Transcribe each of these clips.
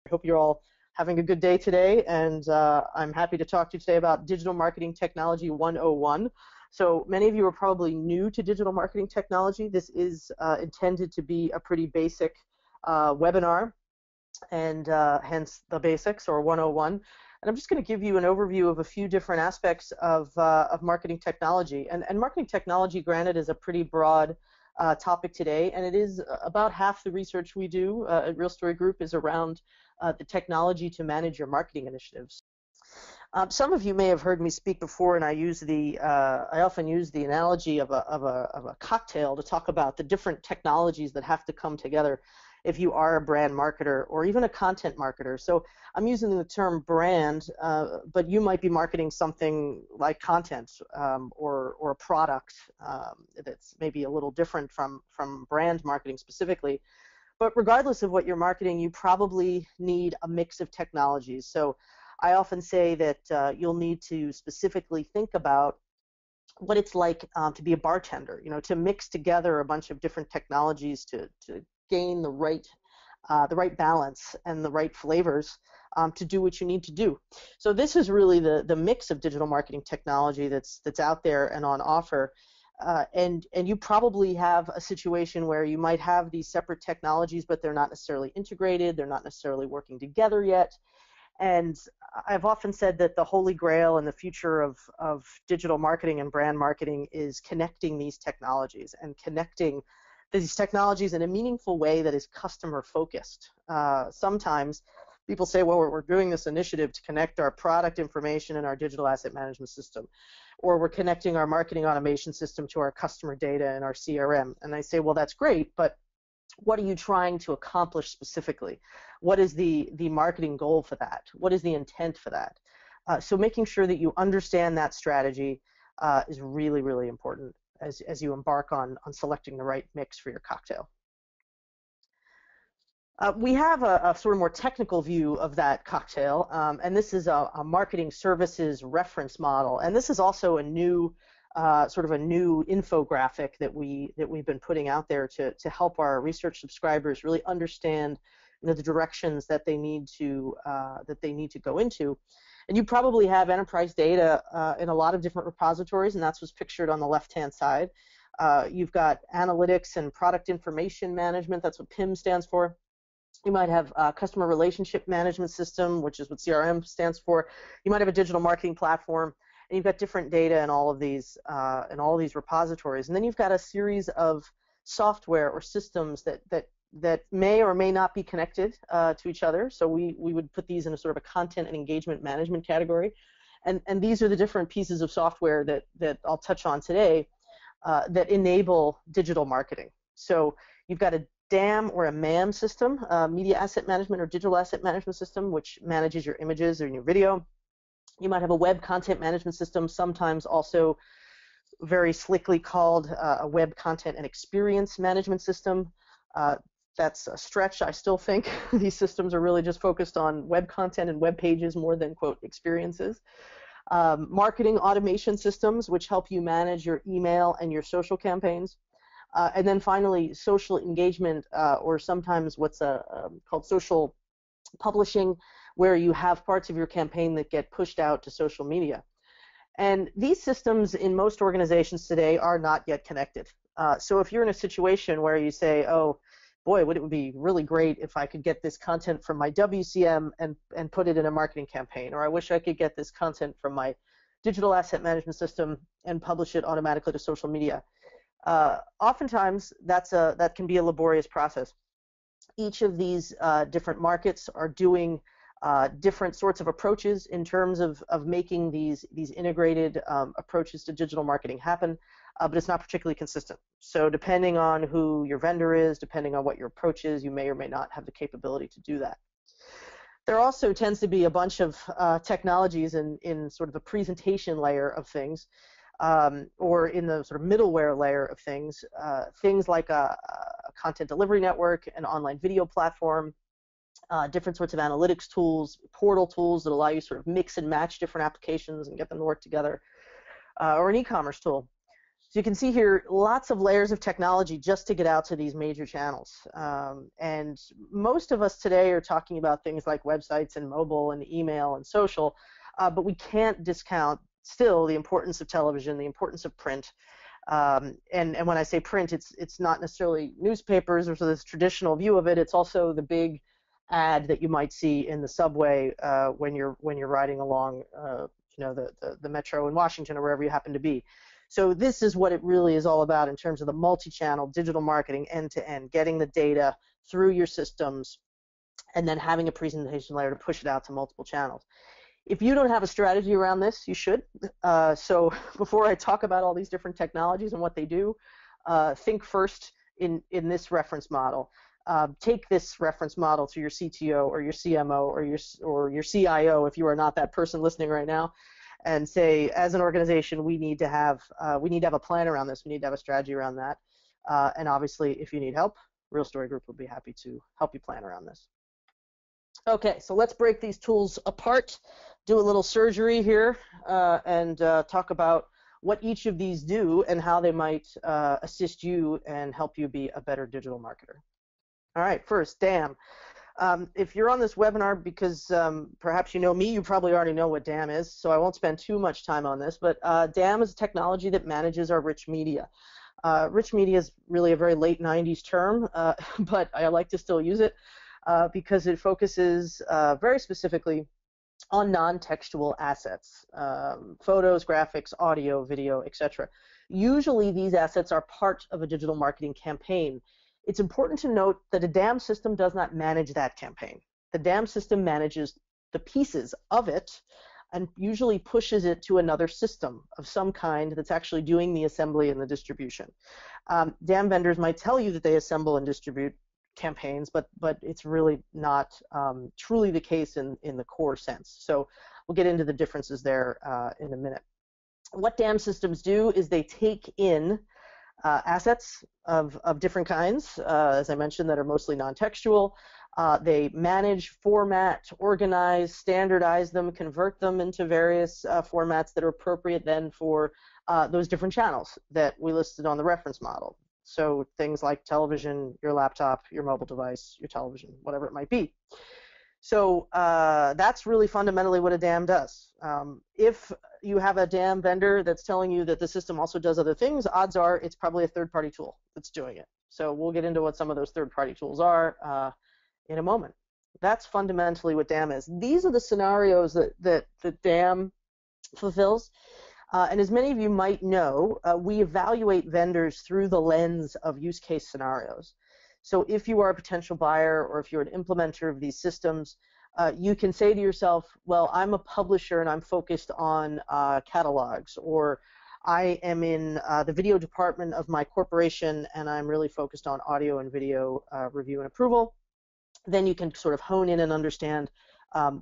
Hope you're all having a good day today, and I'm happy to talk to you today about Digital Marketing Technology 101. So many of you are probably new to digital marketing technology. This is intended to be a pretty basic webinar, and hence the basics, or 101. And I'm just going to give you an overview of a few different aspects of marketing technology. And marketing technology, granted, is a pretty broad topic today, and it is about half the research we do at Real Story Group is around the technology to manage your marketing initiatives. Some of you may have heard me speak before, and I often use the analogy of a cocktail to talk about the different technologies that have to come together if you are a brand marketer or even a content marketer. So I'm using the term brand, but you might be marketing something like content or a product that's maybe a little different from brand marketing specifically. But regardless of what you're marketing, you probably need a mix of technologies. So I often say that you'll need to specifically think about what it's like to be a bartender, to mix together a bunch of different technologies to gain the right balance and the right flavors to do what you need to do. So this is really the mix of digital marketing technology that's out there and on offer. And you probably have a situation where you might have these separate technologies, but they're not necessarily integrated, they're not necessarily working together yet. And I've often said that the holy grail and the future of digital marketing and brand marketing is connecting these technologies and connecting these technologies in a meaningful way that is customer focused. Sometimes people say, well, we're doing this initiative to connect our product information and our digital asset management system, or we're connecting our marketing automation system to our customer data and our CRM. And I say, well, that's great, but what are you trying to accomplish specifically? What is the marketing goal for that? What is the intent for that? So making sure that you understand that strategy is really, really important as you embark on selecting the right mix for your cocktail. We have a sort of more technical view of that cocktail, and this is a marketing services reference model. And this is also a new sort of a new infographic that we've been putting out there to help our research subscribers really understand the directions that they need to go into. And you probably have enterprise data in a lot of different repositories, and that's what's pictured on the left-hand side. You've got analytics and product information management. That's what PIM stands for. You might have a customer relationship management system, which is what CRM stands for. You might have a digital marketing platform, and you've got different data in all of these repositories. And then you've got a series of software or systems that may or may not be connected to each other. So we would put these in a sort of a content and engagement management category. And these are the different pieces of software that I'll touch on today that enable digital marketing. So you've got a DMAM or a MAM system, media asset management or digital asset management system, which manages your images or your video. You might have a web content management system, sometimes also very slickly called a web content and experience management system. That's a stretch, I still think. These systems are really just focused on web content and web pages more than, quote, experiences. Marketing automation systems, which help you manage your email and your social campaigns. And then finally, social engagement, or sometimes what's called social publishing, where you have parts of your campaign that get pushed out to social media. And these systems in most organizations today are not yet connected. So if you're in a situation where you say, oh, boy, would it be really great if I could get this content from my WCM and put it in a marketing campaign, or I wish I could get this content from my digital asset management system and publish it automatically to social media. Oftentimes, that can be a laborious process. Each of these different markets are doing different sorts of approaches in terms of making these integrated approaches to digital marketing happen, but it's not particularly consistent. So depending on who your vendor is, depending on what your approach is, you may or may not have the capability to do that. There also tends to be a bunch of technologies in sort of the presentation layer of things, or in the sort of middleware layer of things, things like a content delivery network, an online video platform, different sorts of analytics tools, portal tools that allow you to sort of mix and match different applications and get them to work together. or an e-commerce tool. So you can see here lots of layers of technology just to get out to these major channels. And most of us today are talking about things like websites and mobile and email and social, but we can't discount still the importance of television, the importance of print. And when I say print, it's not necessarily newspapers or this traditional view of it. It's also the big ad that you might see in the subway when you're riding along, the metro in Washington or wherever you happen to be. So this is what it really is all about in terms of the multi-channel digital marketing end-to-end, getting the data through your systems, and then having a presentation layer to push it out to multiple channels. If you don't have a strategy around this, you should. So before I talk about all these different technologies and what they do, think first in this reference model. Take this reference model to your CTO or your CMO or your CIO if you are not that person listening right now, and say, as an organization, we need to have a plan around this. We need to have a strategy around that. And obviously, if you need help, Real Story Group will be happy to help you plan around this. Okay, so let's break these tools apart, do a little surgery here, and talk about what each of these do and how they might assist you and help you be a better digital marketer. All right, first, DAM. If you're on this webinar because perhaps you know me, you probably already know what DAM is, so I won't spend too much time on this, but DAM is a technology that manages our rich media. Rich media is really a very late 90s term, but I like to still use it because it focuses very specifically on non-textual assets, photos, graphics, audio, video, etc. Usually these assets are part of a digital marketing campaign. It's important to note that a DAM system does not manage that campaign. The DAM system manages the pieces of it and usually pushes it to another system of some kind that's actually doing the assembly and the distribution. DAM vendors might tell you that they assemble and distribute campaigns, but it's really not truly the case in the core sense. So we'll get into the differences there in a minute. What DAM systems do is they take in assets of different kinds, as I mentioned, that are mostly non-textual. They manage, format, organize, standardize them, convert them into various formats that are appropriate then for those different channels that we listed on the reference model. So things like television, your laptop, your mobile device, your television, whatever it might be. So that's really fundamentally what a DAM does. If you have a DAM vendor that's telling you that the system also does other things, odds are it's probably a third-party tool that's doing it. So we'll get into what some of those third-party tools are in a moment. That's fundamentally what DAM is. These are the scenarios that DAM fulfills. And as many of you might know, we evaluate vendors through the lens of use case scenarios. So if you are a potential buyer or if you're an implementer of these systems, you can say to yourself, well, I'm a publisher and I'm focused on catalogs, or I am in the video department of my corporation and I'm really focused on audio and video review and approval. Then you can sort of hone in and understand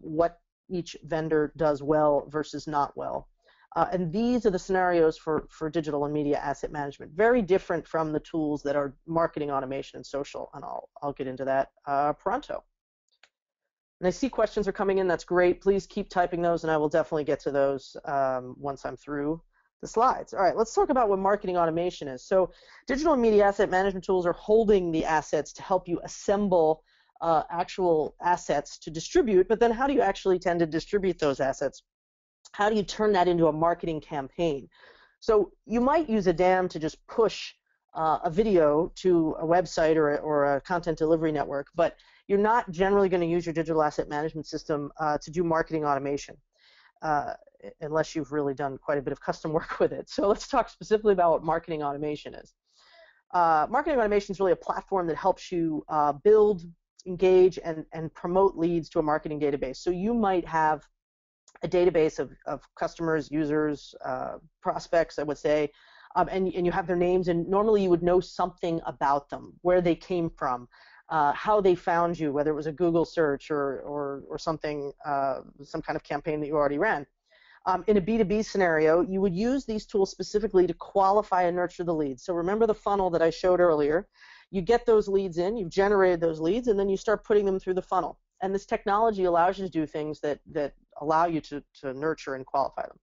what each vendor does well versus not well. And these are the scenarios for digital and media asset management. Very different from the tools that are marketing automation and social, and I'll get into that pronto. And I see questions are coming in. That's great. Please keep typing those, and I will definitely get to those once I'm through the slides. All right, let's talk about what marketing automation is. So digital and media asset management tools are holding the assets to help you assemble actual assets to distribute, but then how do you actually tend to distribute those assets? How do you turn that into a marketing campaign? So you might use a DAM to just push a video to a website or a content delivery network, but you're not generally going to use your digital asset management system to do marketing automation unless you've really done quite a bit of custom work with it. So let's talk specifically about what marketing automation is. Marketing automation is really a platform that helps you build, engage, and promote leads to a marketing database. So you might have a database of customers, users, prospects, I would say, and you have their names, and normally you would know something about them, where they came from, how they found you, whether it was a Google search or something, some kind of campaign that you already ran. In a B2B scenario, you would use these tools specifically to qualify and nurture the leads. So remember the funnel that I showed earlier. You get those leads in, you've generated those leads, and then you start putting them through the funnel. And this technology allows you to do things that allow you to nurture and qualify them.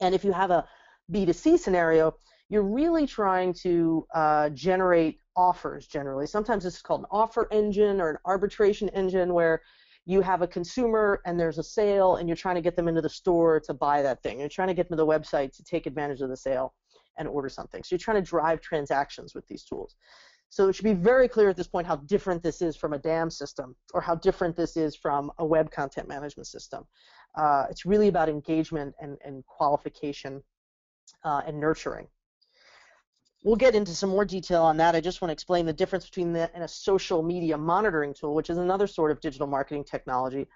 And if you have a B2C scenario, you're really trying to generate offers generally. Sometimes this is called an offer engine or an arbitration engine, where you have a consumer and there's a sale and you're trying to get them into the store to buy that thing. You're trying to get them to the website to take advantage of the sale and order something. So you're trying to drive transactions with these tools. So it should be very clear at this point how different this is from a DAM system, or how different this is from a web content management system. It's really about engagement and qualification and nurturing. We'll get into some more detail on that. I just want to explain the difference between that and a social media monitoring tool, which is another sort of digital marketing technology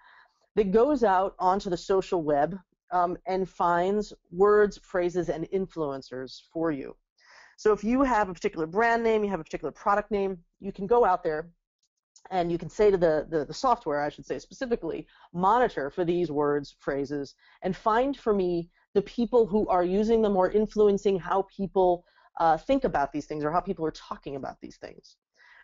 that goes out onto the social web and finds words, phrases, and influencers for you. So if you have a particular brand name, you have a particular product name, you can go out there and you can say to the software, I should say specifically, monitor for these words, phrases, and find for me the people who are using them or influencing how people think about these things, or how people are talking about these things.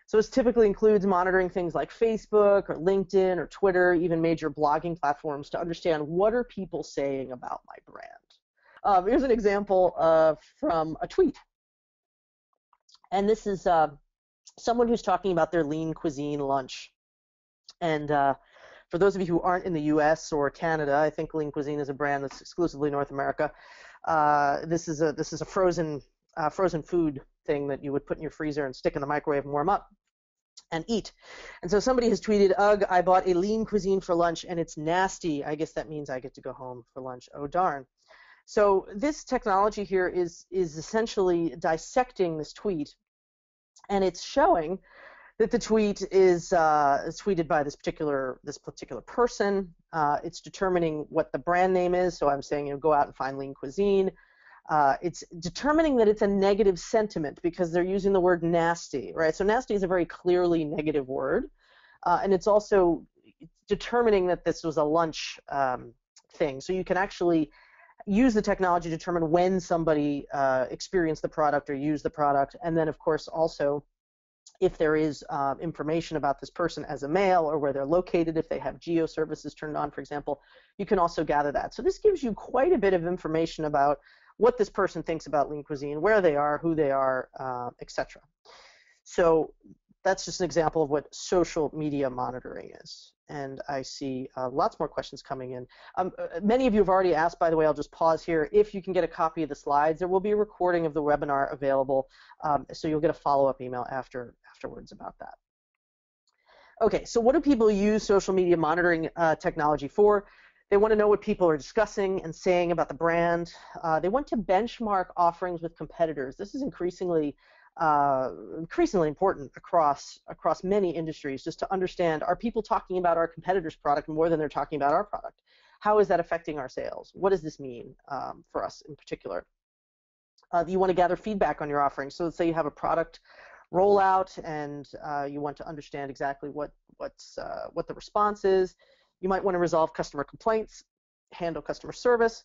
So this typically includes monitoring things like Facebook or LinkedIn or Twitter, even major blogging platforms, to understand what are people saying about my brand. Here's an example from a tweet. And this is someone who's talking about their lean cuisine lunch. And for those of you who aren't in the US or Canada, I think lean cuisine is a brand that's exclusively North America. This is a frozen food thing that you would put in your freezer and stick in the microwave and warm up and eat. And so somebody has tweeted, "Ugh, I bought a lean cuisine for lunch and it's nasty. I guess that means I get to go home for lunch. Oh darn." So this technology here is essentially dissecting this tweet, and it's showing that the tweet is tweeted by this particular person. It's determining what the brand name is. So I'm saying, go out and find lean cuisine. It's determining that it's a negative sentiment because they're using the word nasty, right? So nasty is a very clearly negative word, and it's also determining that this was a lunch thing. So you can actually use the technology to determine when somebody experienced the product or used the product, and then of course also if there is information about this person as a male or where they're located, if they have geo services turned on, for example, you can also gather that. So this gives you quite a bit of information about what this person thinks about lean cuisine, where they are, who they are, etc. So that's just an example of what social media monitoring is. And I see lots more questions coming in. Many of you have already asked, by the way, I'll just pause here. If you can get a copy of the slides, there will be a recording of the webinar available, so you'll get a follow-up email afterwards about that. Okay, so what do people use social media monitoring technology for? They want to know what people are discussing and saying about the brand. They want to benchmark offerings with competitors. This is increasingly important across many industries, just to understand, are people talking about our competitor's product more than they're talking about our product? How is that affecting our sales? What does this mean for us in particular? You want to gather feedback on your offerings. So let's say you have a product rollout and you want to understand exactly what the response is. You might want to resolve customer complaints, handle customer service.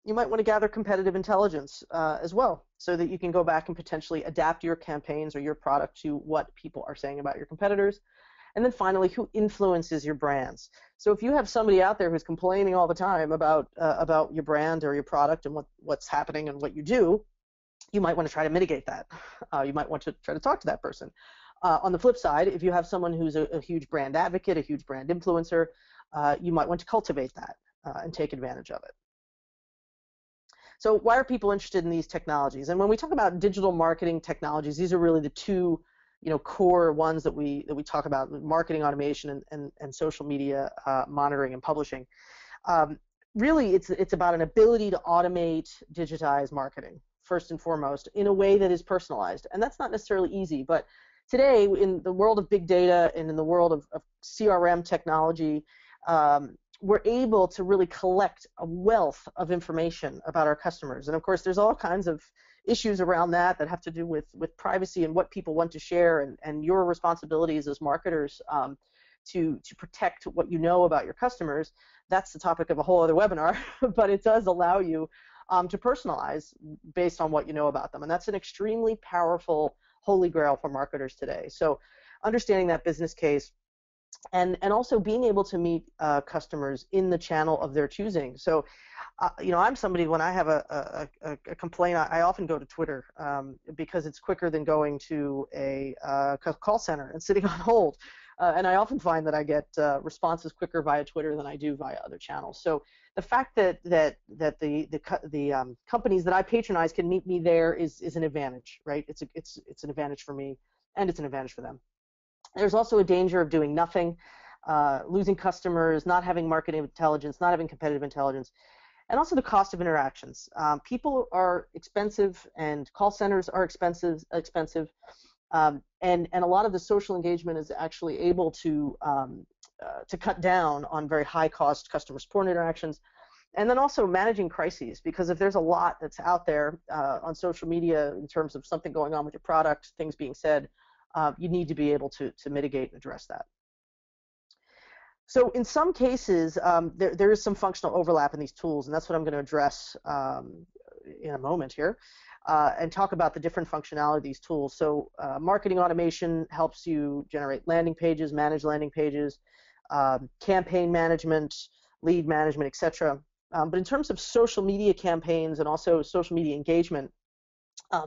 You might want to gather competitive intelligence as well, so that you can go back and potentially adapt your campaigns or your product to what people are saying about your competitors. And then finally, who influences your brands? So if you have somebody out there who's complaining all the time about your brand or your product and what's happening and what you do, you might want to try to mitigate that. You might want to try to talk to that person. On the flip side, if you have someone who's a huge brand advocate, a huge brand influencer, you might want to cultivate that and take advantage of it. So why are people interested in these technologies? And when we talk about digital marketing technologies, these are really the two core ones that we talk about: marketing automation and social media monitoring and publishing. Really, it's about an ability to automate, digitize marketing, first and foremost, in a way that is personalized. And that's not necessarily easy, but today, in the world of big data and in the world of CRM technology, we're able to really collect a wealth of information about our customers. And of course, there's all kinds of issues around that have to do with privacy and what people want to share, and your responsibilities as marketers to protect what you know about your customers. That's the topic of a whole other webinar, but it does allow you to personalize based on what you know about them. And that's an extremely powerful holy grail for marketers today. So understanding that business case and also being able to meet customers in the channel of their choosing. So, I'm somebody, when I have a complaint, I often go to Twitter because it's quicker than going to a call center and sitting on hold. And I often find that I get responses quicker via Twitter than I do via other channels. So the fact that the companies that I patronize can meet me there is an advantage, right? It's an advantage for me, and it's an advantage for them. There's also a danger of doing nothing, losing customers, not having marketing intelligence, not having competitive intelligence, and also the cost of interactions. People are expensive, and call centers are expensive, and a lot of the social engagement is actually able to cut down on very high-cost customer support interactions. And then also managing crises, because if there's a lot that's out there on social media in terms of something going on with your product, things being said, you need to be able to mitigate and address that. So in some cases, there is some functional overlap in these tools, and that's what I'm going to address in a moment here, and talk about the different functionality of these tools. So marketing automation helps you generate landing pages, manage landing pages, campaign management, lead management, etc. But in terms of social media campaigns and also social media engagement,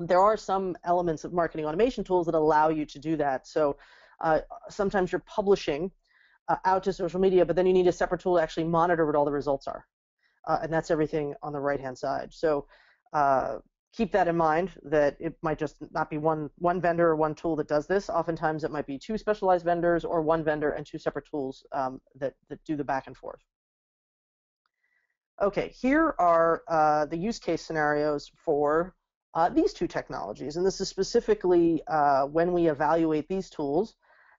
there are some elements of marketing automation tools that allow you to do that. So sometimes you're publishing out to social media, but then you need a separate tool to actually monitor what all the results are. And that's everything on the right-hand side. So keep that in mind, that it might just not be one vendor or one tool that does this. Oftentimes it might be two specialized vendors or one vendor and two separate tools that do the back and forth. Okay, here are the use case scenarios for these two technologies, and this is specifically when we evaluate these tools.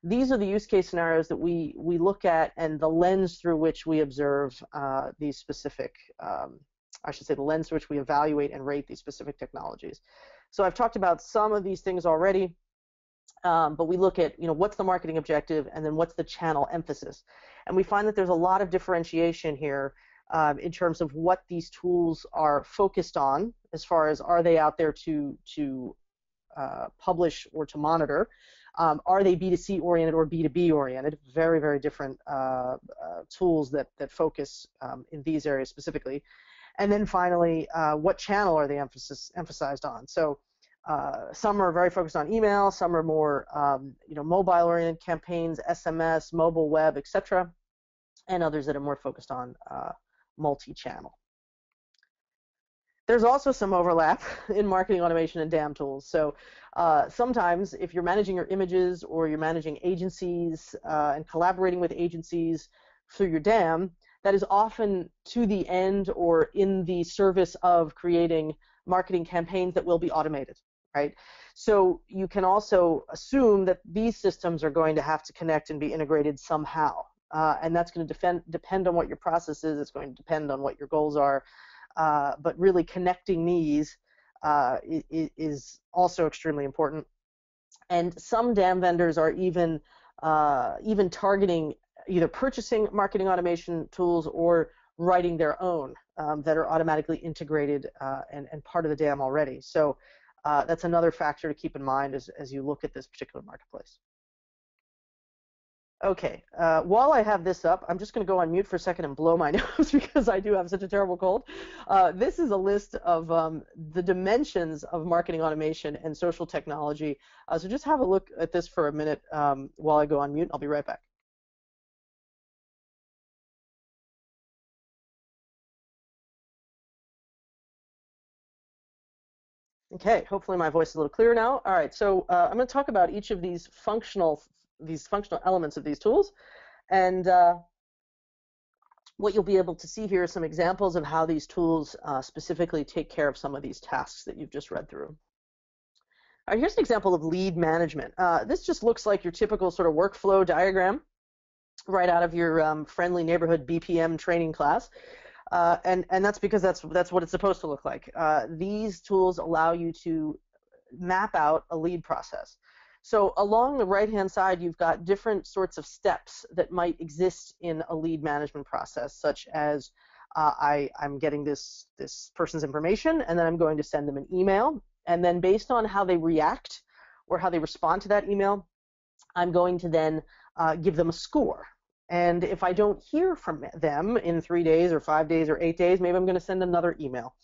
These are the use case scenarios that we look at, and the lens through which we observe these specific, I should say the lens through which we evaluate and rate these specific technologies. So I've talked about some of these things already, but we look at, what's the marketing objective, and then what's the channel emphasis. And we find that there's a lot of differentiation here in terms of what these tools are focused on, as far as are they out there to publish or to monitor. Are they B2C oriented or B2B oriented? Very, very different tools that focus in these areas specifically. And then finally, what channel are they emphasized on? So some are very focused on email, some are more mobile oriented campaigns, SMS, mobile web, etc., and others that are more focused on multi-channel. There's also some overlap in marketing automation and DAM tools. So sometimes if you're managing your images or you're managing agencies and collaborating with agencies through your DAM, that is often to the end or in the service of creating marketing campaigns that will be automated, right? So you can also assume that these systems are going to have to connect and be integrated somehow. And that's going to depend on what your process is. It's going to depend on what your goals are. But really connecting these is also extremely important. And some DAM vendors are even targeting either purchasing marketing automation tools or writing their own that are automatically integrated and part of the DAM already. So that's another factor to keep in mind as you look at this particular marketplace. Okay, while I have this up, I'm just going to go on mute for a second and blow my nose because I do have such a terrible cold. This is a list of the dimensions of marketing automation and social technology. So just have a look at this for a minute while I go on mute. I'll be right back. Okay, hopefully my voice is a little clearer now. All right, so I'm going to talk about each of these functional elements of these tools, and what you'll be able to see here are some examples of how these tools specifically take care of some of these tasks that you've just read through. All right, here's an example of lead management. This just looks like your typical sort of workflow diagram right out of your friendly neighborhood BPM training class. And that's because that's what it's supposed to look like. These tools allow you to map out a lead process. So along the right-hand side, you've got different sorts of steps that might exist in a lead management process, such as I'm getting this person's information, and then I'm going to send them an email. And then based on how they react or how they respond to that email, I'm going to then give them a score. And if I don't hear from them in 3 days or 5 days or 8 days, maybe I'm going to send another email.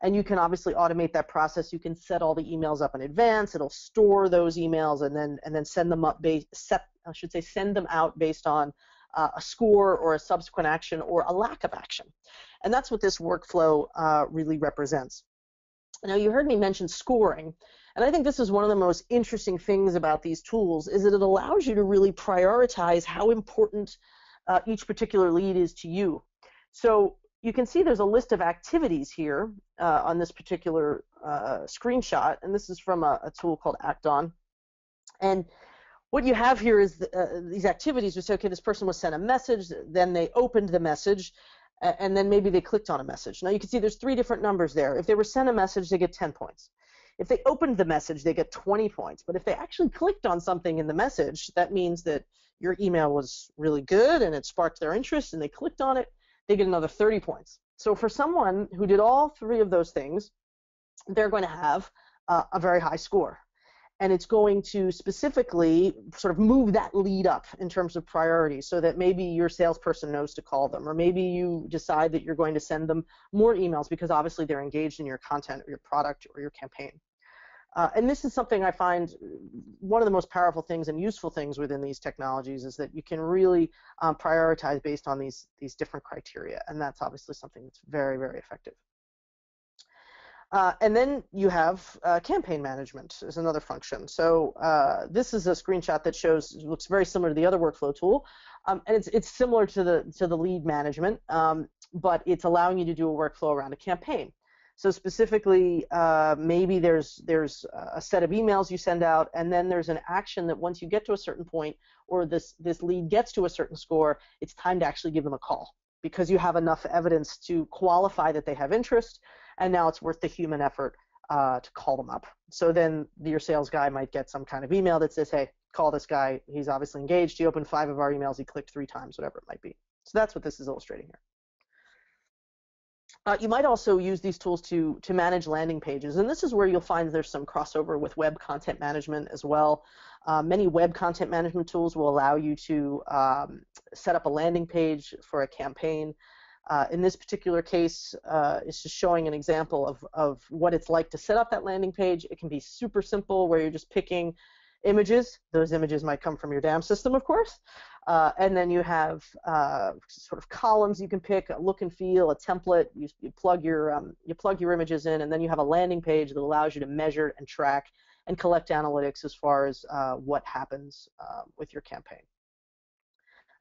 And you can obviously automate that process. You can set all the emails up in advance. It'll store those emails and then send them up send them out based on a score or a subsequent action or a lack of action. And that's what this workflow really represents. Now, you heard me mention scoring, and I think this is one of the most interesting things about these tools is that it allows you to really prioritize how important each particular lead is to you. So you can see there's a list of activities here on this particular screenshot, and this is from a tool called Acton. And what you have here is these activities. We say, okay, this person was sent a message, then they opened the message, and then maybe they clicked on a message. Now you can see there's 3 different numbers there. If they were sent a message, they get 10 points. If they opened the message, they get 20 points. But if they actually clicked on something in the message, that means that your email was really good and it sparked their interest and they clicked on it, they get another 30 points. So for someone who did all 3 of those things, they're going to have a very high score. And it's going to specifically sort of move that lead up in terms of priority so that maybe your salesperson knows to call them, or maybe you decide that you're going to send them more emails because obviously they're engaged in your content or your product or your campaign. And this is something I find one of the most powerful things and useful things within these technologies is that you can really prioritize based on these different criteria, and that's obviously something that's very, very effective. And then you have campaign management is another function. So this is a screenshot that looks very similar to the other workflow tool, and it's similar to the lead management, but it's allowing you to do a workflow around a campaign. So specifically, maybe there's a set of emails you send out, and then there's an action that once you get to a certain point, or this lead gets to a certain score, it's time to actually give them a call because you have enough evidence to qualify that they have interest. And now it's worth the human effort to call them up. So then your sales guy might get some kind of email that says, hey, call this guy. He's obviously engaged. He opened 5 of our emails. He clicked 3 times, whatever it might be. So that's what this is illustrating here. You might also use these tools to manage landing pages. And this is where you'll find there's some crossover with web content management as well. Many web content management tools will allow you to set up a landing page for a campaign. In this particular case, it's just showing an example of what it's like to set up that landing page. It can be super simple where you're just picking images. Those images might come from your DAM system, of course. And then you have sort of columns you can pick, a look and feel, a template. You plug your images in, and then you have a landing page that allows you to measure and track and collect analytics as far as what happens with your campaign.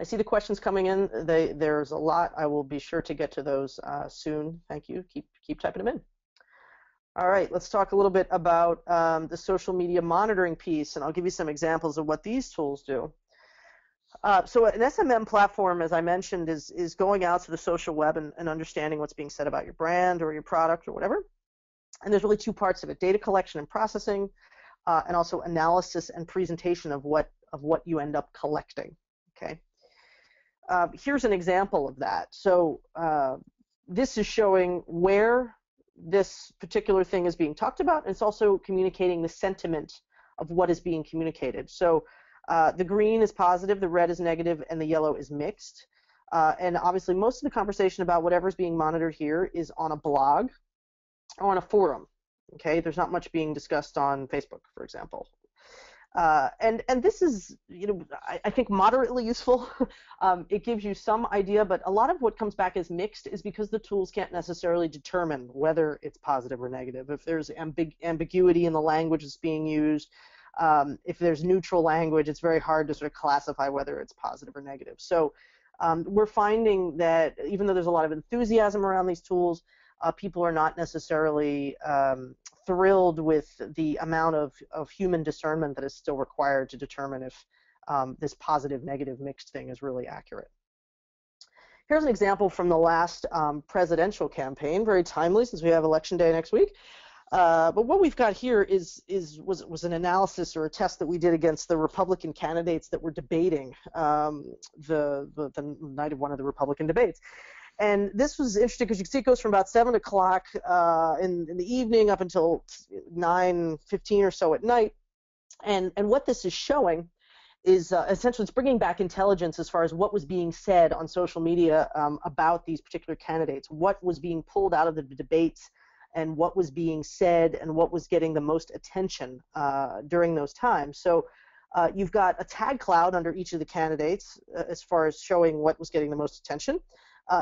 I see the questions coming in. There's a lot. I will be sure to get to those soon. Thank you. Keep typing them in. All right, let's talk a little bit about the social media monitoring piece, and I'll give you some examples of what these tools do. So an SMM platform, as I mentioned, is going out to the social web and understanding what's being said about your brand or your product or whatever. And there's really 2 parts of it: data collection and processing, and also analysis and presentation of what you end up collecting. Okay. Here's an example of that. So this is showing where this particular thing is being talked about, and it's also communicating the sentiment of what is being communicated. So the green is positive, the red is negative, and the yellow is mixed. And obviously most of the conversation about whatever's being monitored here is on a blog or on a forum. Okay, there's not much being discussed on Facebook, for example. And this is, I think moderately useful. It gives you some idea, but a lot of what comes back as mixed is because the tools can't necessarily determine whether it's positive or negative. If there's ambiguity in the language that's being used, if there's neutral language, it's very hard to sort of classify whether it's positive or negative. So we're finding that even though there's a lot of enthusiasm around these tools, people are not necessarily thrilled with the amount of human discernment that is still required to determine if this positive, negative, mixed thing is really accurate. Here's an example from the last presidential campaign, very timely since we have Election Day next week. But what we've got here was an analysis or a test that we did against the Republican candidates that were debating the night of one of the Republican debates. And this was interesting because you can see it goes from about 7 o'clock in the evening up until 9:15 or so at night. And what this is showing is essentially it's bringing back intelligence as far as what was being said on social media about these particular candidates, what was being pulled out of the debates, and what was being said, and what was getting the most attention during those times. So you've got a tag cloud under each of the candidates as far as showing what was getting the most attention.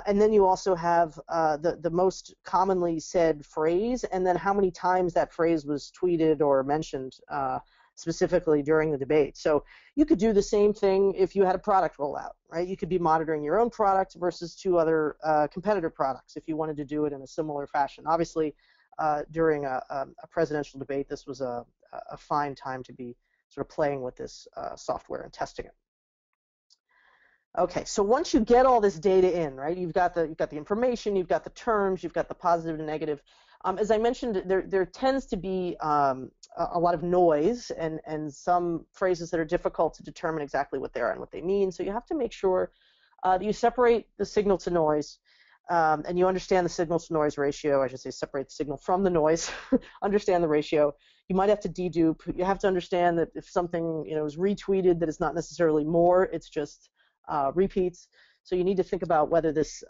And then you also have the most commonly said phrase, and then how many times that phrase was tweeted or mentioned specifically during the debate. So you could do the same thing if you had a product rollout, right? You could be monitoring your own product versus 2 other competitor products if you wanted to do it in a similar fashion. Obviously, during a presidential debate, this was a fine time to be sort of playing with this software and testing it. Okay, so once you get all this data in, right, you've got the information, you've got the terms, you've got the positive and negative. As I mentioned, there tends to be a lot of noise and some phrases that are difficult to determine exactly what they are and what they mean. So you have to make sure that you separate the signal to noise and you understand the signal to noise ratio. I should say separate the signal from the noise, understand the ratio. You might have to dedupe. You have to understand that if something is retweeted, that it's not necessarily more, it's just repeats. So you need to think about whether this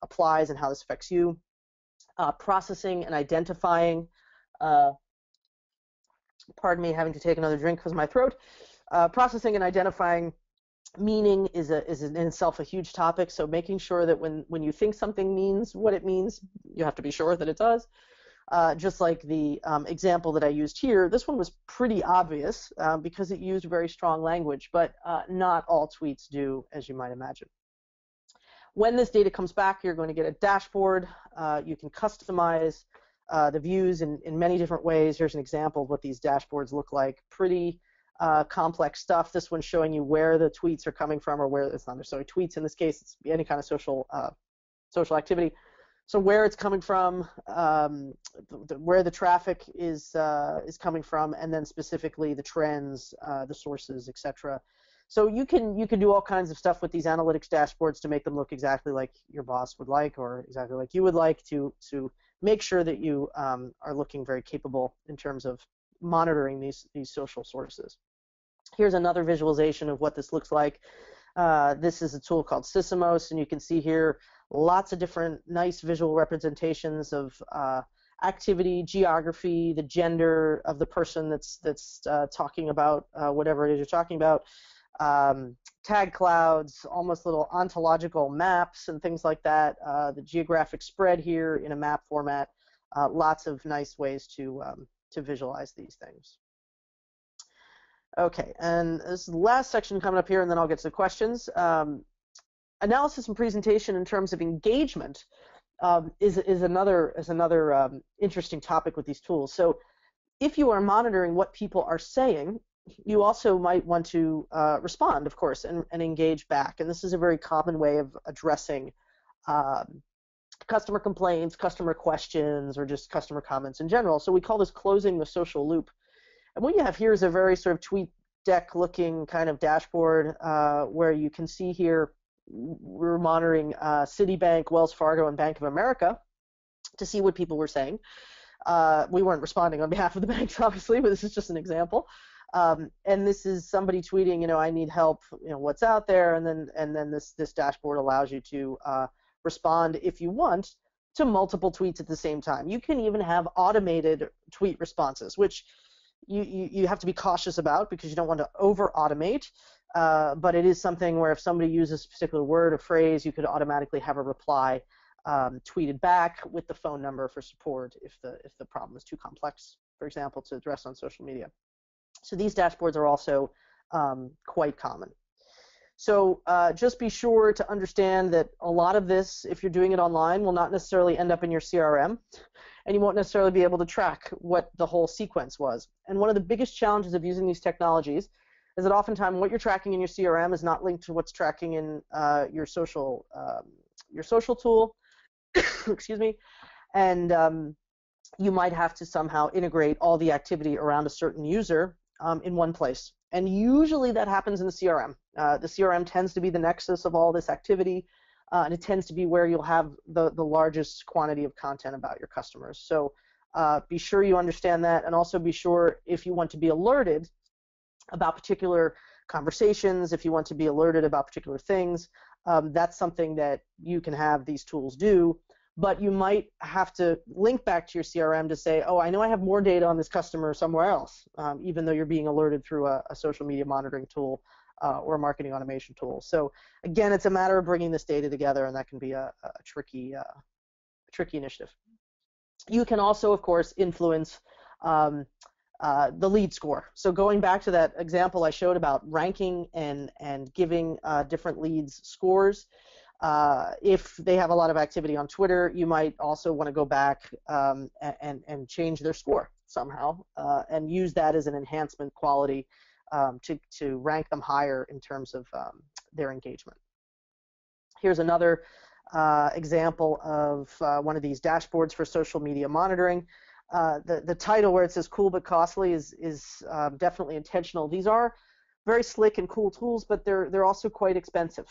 applies and how this affects you. Processing and identifying, pardon me, having to take another drink because of my throat. Processing and identifying meaning is in itself a huge topic. So making sure that when you think something means what it means, you have to be sure that it does. Just like the example that I used here, this one was pretty obvious because it used very strong language, but not all tweets do, as you might imagine. When this data comes back, you're going to get a dashboard. You can customize the views in many different ways. Here's an example of what these dashboards look like. Pretty complex stuff. This one's showing you where the tweets are coming from, or where it's not necessarily tweets in this case. It's any kind of social activity. So where it's coming from, where the traffic is coming from, and then specifically the trends, the sources, etc. So you can do all kinds of stuff with these analytics dashboards to make them look exactly like your boss would like, or exactly like you would like, to make sure that you are looking very capable in terms of monitoring these social sources. Here's another visualization of what this looks like. This is a tool called Sysomos, and you can see here lots of different nice visual representations of activity, geography, the gender of the person that's talking about whatever it is you're talking about, tag clouds, almost little ontological maps and things like that, the geographic spread here in a map format, lots of nice ways to visualize these things. Okay, and this is the last section coming up here, and then I'll get to the questions. Analysis and presentation in terms of engagement is another interesting topic with these tools. So if you are monitoring what people are saying, you also might want to respond, of course, and engage back. And this is a very common way of addressing customer complaints, customer questions, or just customer comments in general. So we call this closing the social loop. And what you have here is a very sort of tweet deck looking kind of dashboard where you can see here we're monitoring Citibank, Wells Fargo, and Bank of America to see what people were saying. We weren't responding on behalf of the banks, obviously, but this is just an example. And this is somebody tweeting, I need help, what's out there, and then this dashboard allows you to respond, if you want, to multiple tweets at the same time. You can even have automated tweet responses, which you have to be cautious about because you don't want to over-automate, but it is something where if somebody uses a particular word or phrase, you could automatically have a reply tweeted back with the phone number for support if the problem is too complex, for example, to address on social media. So these dashboards are also quite common. So just be sure to understand that a lot of this, if you're doing it online, will not necessarily end up in your CRM, and you won't necessarily be able to track what the whole sequence was. And one of the biggest challenges of using these technologies is that oftentimes what you're tracking in your CRM is not linked to what's tracking in your social tool, excuse me, and you might have to somehow integrate all the activity around a certain user in one place. And usually that happens in the CRM. The CRM tends to be the nexus of all this activity, and it tends to be where you'll have the largest quantity of content about your customers. So be sure you understand that, and also be sure if you want to be alerted about particular conversations, if you want to be alerted about particular things, that's something that you can have these tools do. But you might have to link back to your CRM to say, oh, I know I have more data on this customer somewhere else, even though you're being alerted through a social media monitoring tool or a marketing automation tool. So again, it's a matter of bringing this data together, and that can be a tricky initiative. You can also, of course, influence the lead score. So going back to that example I showed about ranking and giving different leads scores, if they have a lot of activity on Twitter, you might also want to go back and change their score somehow and use that as an enhancement quality to rank them higher in terms of their engagement. Here's another example of one of these dashboards for social media monitoring. The title where it says cool but costly is definitely intentional. These are very slick and cool tools, but they're also quite expensive.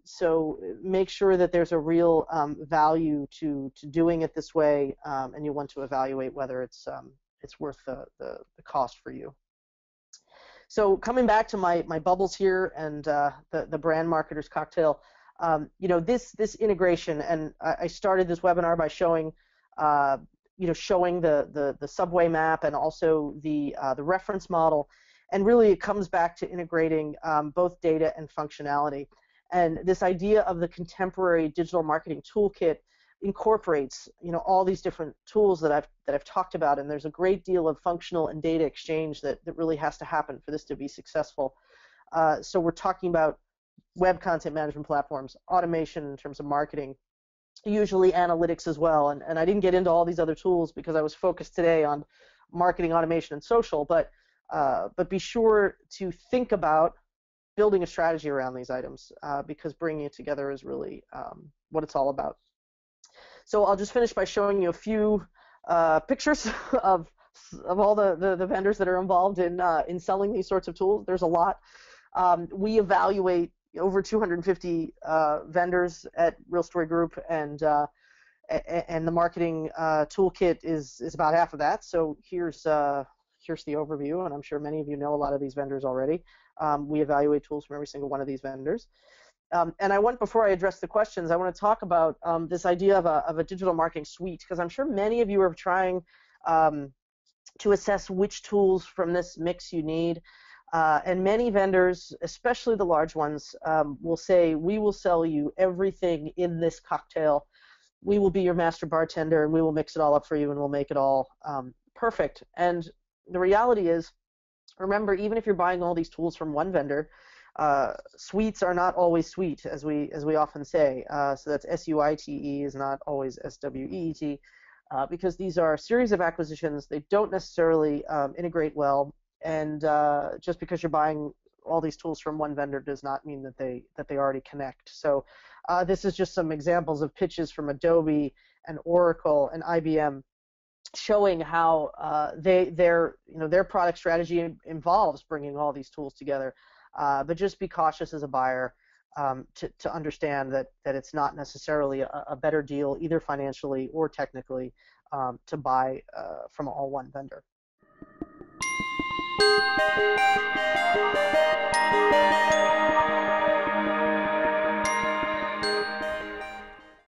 So make sure that there's a real value to doing it this way, and you want to evaluate whether it's worth the cost for you. So coming back to my bubbles here and the brand marketer's cocktail, this integration, and I started this webinar by showing showing the subway map and also the reference model. And really, it comes back to integrating both data and functionality. And this idea of the contemporary digital marketing toolkit incorporates, all these different tools that I've talked about. And there's a great deal of functional and data exchange that really has to happen for this to be successful. So we're talking about web content management platforms, automation in terms of marketing, usually analytics as well. And I didn't get into all these other tools because I was focused today on marketing, automation, and social. But be sure to think about building a strategy around these items because bringing it together is really what it's all about. So I'll just finish by showing you a few pictures of all the vendors that are involved in selling these sorts of tools. There's a lot. We evaluate over 250 vendors at Real Story Group, and the marketing toolkit is about half of that. So here's the overview, and I'm sure many of you know a lot of these vendors already. We evaluate tools from every single one of these vendors. And before I address the questions, I want to talk about this idea of a digital marketing suite, because I'm sure many of you are trying to assess which tools from this mix you need. And many vendors, especially the large ones, will say, we will sell you everything in this cocktail. We will be your master bartender, and we will mix it all up for you, and we'll make it all perfect. And the reality is, remember, even if you're buying all these tools from one vendor, suites are not always sweet, as we often say. So that's S-U-I-T-E is not always S-W-E-E-T, because these are a series of acquisitions. They don't necessarily integrate well, and just because you're buying all these tools from one vendor does not mean that they already connect. So this is just some examples of pitches from Adobe and Oracle and IBM, showing how their product strategy involves bringing all these tools together. But just be cautious as a buyer to understand that it's not necessarily a better deal, either financially or technically, to buy from all one vendor.